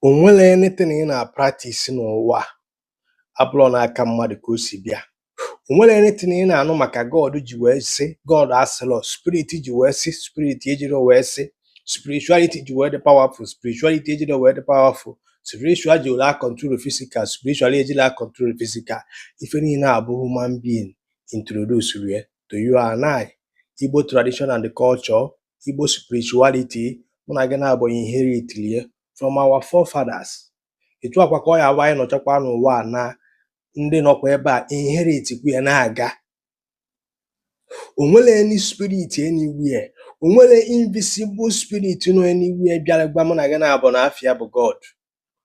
onwere anything ị na-practice n'ụwa abụrụ n'aka mmadụ ka o si bịa. Onwere anything ị na-anụ maka God ji wee sị God asịrọ, spirit ji wee sị spirit ejiro wee sị, spirituality ji wee dị powerful, spirituality ejiro wee dị powerful, spiritual ji wee control physical, spiritual ejiro control physical. Ife niile abụ human being introduce to you and I. Igbo tradition and culture, Igbo spirituality, mụ na gị na-abụ inherit from our forefathers. Etu akwa ka ọ ya abụ anyị nọchakwa n'ụwa na ndị nọkwa ebe a inherit kwu ya na-aga. Onwere any spirit anywhere, onwere invisible spirit no anywhere bịara gwa mụ na gị na-abụ na afịa bụ God,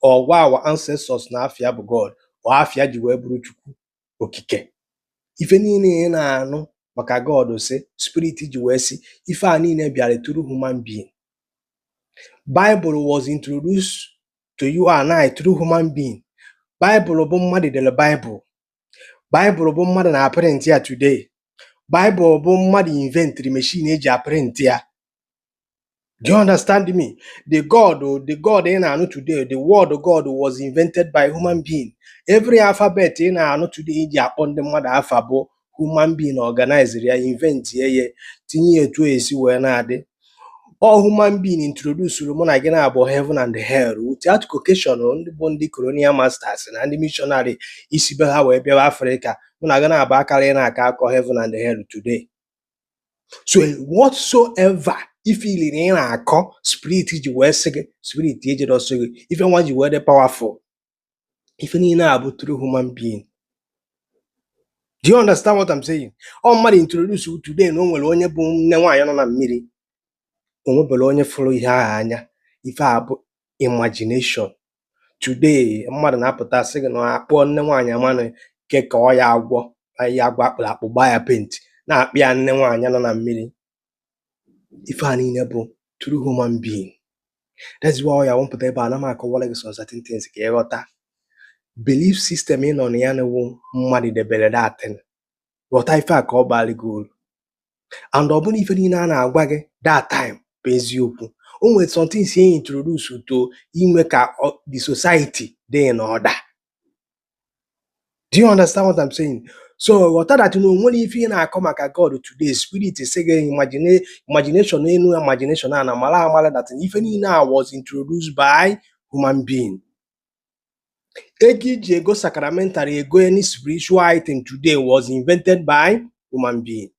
or gwa our ancestors na afịa bụ God, or afịa ji wee bụrụ Chukwu okike. Ife niile ị na-anụ maka God sị, spirit ji wee sị, ife a niile bịara through human being. Bible was introduced to you and I through human being. Bible bụ mmadụ dere Bible. Bible bụ mmadụ na print ya today. Bible bụ mmadụ inventri machine eji print ya. Do you understand me? The God ị na-anụ today, the word God was invented by human being. Every alphabet ị na-anụ today eji akpọ ndị mmadụ afa bụ human being organized ya, invent ya, tinye etu esi wee na-adị. All human being introduced mụ na gị na-abụ heaven and hell without cocation. Ndị bụ ndị colonial masters na ndị missionary isi be ha wee bịawa Africa, mụ na gị na-abụ akara na-aka akọ heaven and hell today. So whatsoever ife iliri ị na-akọ, spirit ji wee sị gị, spirit ejiro sị gị, ife nwa ji wee dị powerful, ife niile abụ through human being. Do you understand what I'm saying? Ọ mmadụ introduce today na o nwere onye bụ nne nwaanyị nọ na mmiri, onwebere onye fụrụ ihe ahụ anya. Ife a bụ imagination. Today mmadụ na-apụta sị gị na akpọ nne nwaanyị amanụ ke ka ọ ya agwọ, ya agwa akpụrụ akpụ gbaa ya paint, na-akpị ya nne nwaanyị nọ na mmiri. Ife a niile bụ through human being. That's why ya wọmpụta ebe a na m akọwara gị some certain things ka ịghọta. Belief system ị nọ na ya na-ewu mmadụ debere datin, ghọta ife a ka ọ baalị gị uru. And ọ bụrụ ife niile a na-agwa gị that time bụ eziokwu. O nwere something si introduce to ime ka the society dị in order. Do you understand what I'm saying? So ghọta that na onwere ife ị na-akọ maka God today, spirit sị gị imagination enu imagination a na mara amara that ife niile a was introduced by human being. Ego iji ego sacramentary ego any spiritual item today was invented by human being.